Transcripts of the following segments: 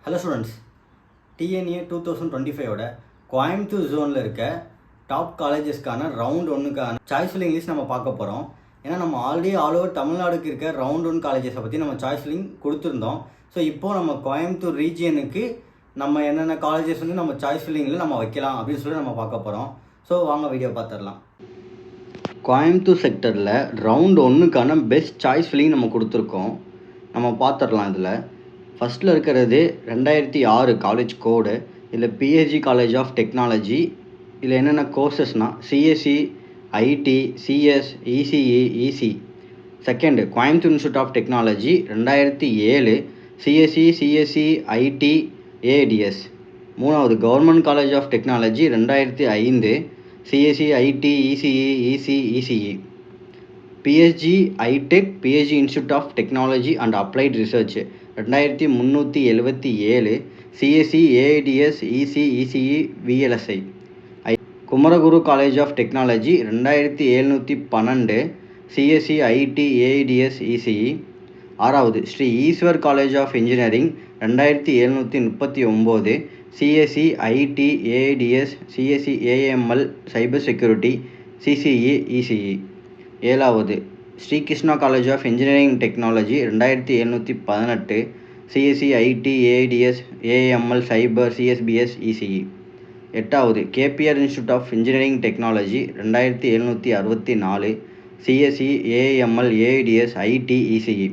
Hello students, TNEA 2025ஓட கோயம்புத்தூர் ஜோனில் இருக்க டாப் காலேஜஸ்க்கான ரவுண்ட் ஒன்றுக்கான சாய்ஸ் ஃபில்லிங் லிஸ்ட் நம்ம பார்க்க போகிறோம். ஏன்னா நம்ம ஆல்ரெடி ஆல் ஓவர் தமிழ்நாடுக்கு இருக்க ரவுண்ட் ஒன் காலேஜஸை பற்றி நம்ம சாய்ஸ் ஃபில்லிங் கொடுத்துருந்தோம். ஸோ இப்போது நம்ம கோயம்புத்தூர் ரீஜியனுக்கு நம்ம என்னென்ன காலேஜஸ் வந்து நம்ம சாய்ஸ் ஃபில்லிங்கில் நம்ம வைக்கலாம் அப்படின்னு சொல்லி நம்ம பார்க்க போகிறோம். ஸோ வாங்க வீடியோ பார்த்துடலாம். கோயம்புத்தூர் செக்டரில் ரவுண்ட் ஒன்றுக்கான பெஸ்ட் சாய்ஸ் ஃபில்லிங் நம்ம கொடுத்துருக்கோம். நம்ம பார்த்துடலாம். இதில் ஃபஸ்ட்டில் இருக்கிறது 2006 காலேஜ் கோடு. இதில் பிஹெச்டி காலேஜ் ஆஃப் டெக்னாலஜி. இதில் என்னென்ன கோர்சஸ்னால் CSC, IT, CS, ECE, EC. Second Coimbatore institute of technology 2007 CSC, CSC, IT, ADS. மூணாவது government college of technology 2005 CSC, IT, ECE, EC, ECE. PSG iTech PSG institute of technology and applied research 2377 CSC, AIDS, EC, ECE, VLSI. Kumaraguru college of technology 2712 CSC, IT, AIDS, ECE. ஆறாவது Sri Eshwar college of engineering 2739 CSC, IT, AIDS, CSC, AML, cyber security, CCE, ECE. ஏழாவது Sri Krishna college of engineering technology 2718 CSC, IT, AIDS, AML, cyber, CSBS, ECE. எட்டாவது KPR institute of engineering technology 2764 CSC, AML, AIDS, IT, ECE.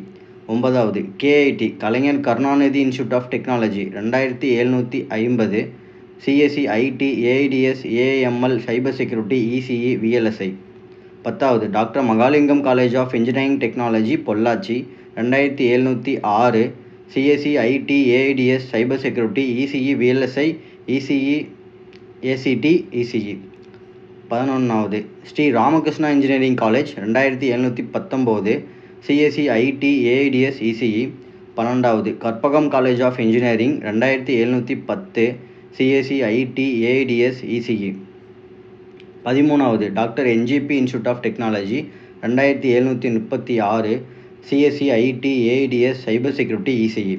ஒன்பதாவது KIT Kalaignar Karunanidhi institute of technology 2750 CSC, IT, AIDS, AML, cyber security, ECE, VLSI. பத்தாவது doctor Mahalingam college of engineering technology Pollachi 2706 CSC, IT, AIDS, cyber security, ECE, VLSI, ECE, ACT, ECE. 11வது Sri Ramakrishna engineering college 2719 CSC, IT, AIDS, ECE. 12வது Karpagam college of engineering 2710 CSC, IT, AIDS, ECE. 13வது doctor NGP institute of technology 2736 CSC, IT, AIDS, cyber security, ECE.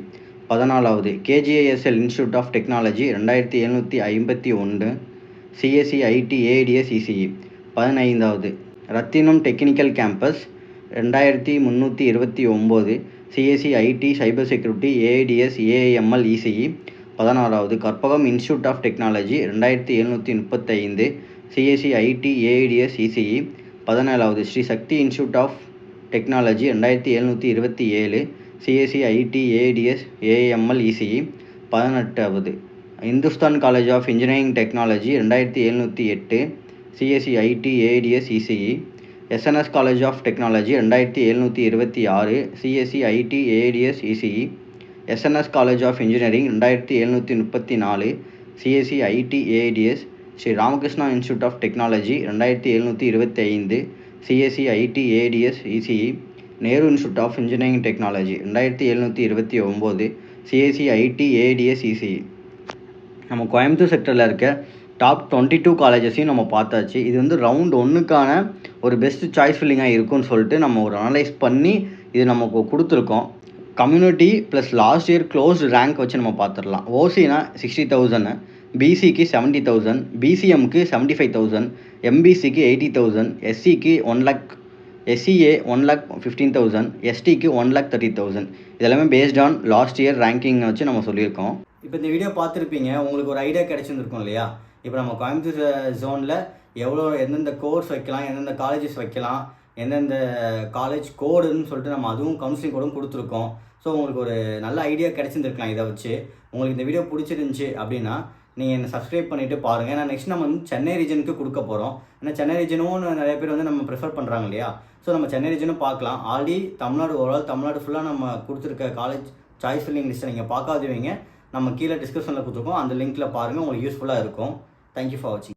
14வது KGISL institute of technology 2751 CSC, IT, AIDS, ECE. 15வது Rathinam technical campus 2329 CSC, IT, cyber security, AIDS, AML, ECE. 16வது Karpagam institute of technology 2735 CSC, IT, AIDS, ECE. 17வது Sri Sakthi institute of technology 2727 CSC, IT, AIDS, AML, ECE. 18வது Hindusthan college of engineering technology 2708 CSC, IT, AIDS, ECE. SNS college of technology 2726 CSC, IT, AIDS, ECE. SNS college of engineering 2734 CSC, IT, AIDS. Sri Ramakrishna institute of technology 2725 CSC, IT, AIDS, ECE. Nehru institute of engineering technology 2729 CSC, IT, AIDS, ECE. நம்ம கோயம்புத்தூர் செக்டரில் இருக்க top 22 காலேஜஸையும் நம்ம பார்த்தாச்சு. இது வந்து round ஒன்றுக்கான ஒரு best choice ஃபில்லிங்காக இருக்குன்னு சொல்லிட்டு நம்ம ஒரு அனலைஸ் பண்ணி இது நமக்கு கொடுத்துருக்கோம். Community plus last year closed rank வச்சு நம்ம பார்த்துடலாம். ஓசினா 60,000, பிசிக்கு 70,000, பிசிஎம்க்கு 75,000, எம்பிசிக்கு 80,000, எஸ்சிக்கு 1 lakh, எஸ்சிஏ 1,15,000, எஸ்டிக்கு 1,30,000. இதெல்லாமே based on last year ranking வச்சு நம்ம சொல்லியிருக்கோம். இப்போ இந்த வீடியோ பார்த்துருப்பீங்க, உங்களுக்கு ஒரு ஐடியா கிடைச்சிருந்துருக்கும் இல்லையா? இப்போ நம்ம கோயம்புத்தூர் ஜோனில் எந்தெந்த கோர்ஸ் வைக்கலாம், எந்தெந்த காலேஜஸ் வைக்கலாம், எந்தெந்த காலேஜ் கோடுன்னு சொல்லிட்டு நம்ம அதுவும் கவுன்சிலிங் கோடும் கொடுத்துருக்கோம். ஸோ உங்களுக்கு ஒரு நல்ல ஐடியா கிடைச்சிருந்துருக்கலாம். இதை வச்சு உங்களுக்கு இந்த வீடியோ பிடிச்சிருந்துச்சி அப்படின்னா நீங்கள் என்னை சப்ஸ்கிரைப் பண்ணிவிட்டு பாருங்கள். ஏன்னா நெக்ஸ்ட் நம்ம வந்து சென்னை ரீஜனுக்கு கொடுக்க போகிறோம். ஏன்னா சென்னை ரீஜனும் நிறைய பேர் வந்து நம்ம ப்ரிஃபர் பண்ணுறாங்க இல்லையா? ஸோ நம்ம சென்னை ரீஜனும் பார்க்கலாம். ஆல்ரெடி தமிழ்நாடு ஃபுல்லாக நம்ம கொடுத்துருக்க காலேஜ் சாய்ஸ் ஃபில்லிங் லிஸ்ட்டை நீங்கள் பார்க்காதவங்க நம்ம கீழே டிஸ்கிரிப்ஷனில் கொடுத்துருக்கோம். அந்த லிங்க்கில் பாருங்கள், உங்களுக்கு யூஸ்ஃபுல்லாக இருக்கும். தேங்க்யூ ஃபார் வாட்சிங்.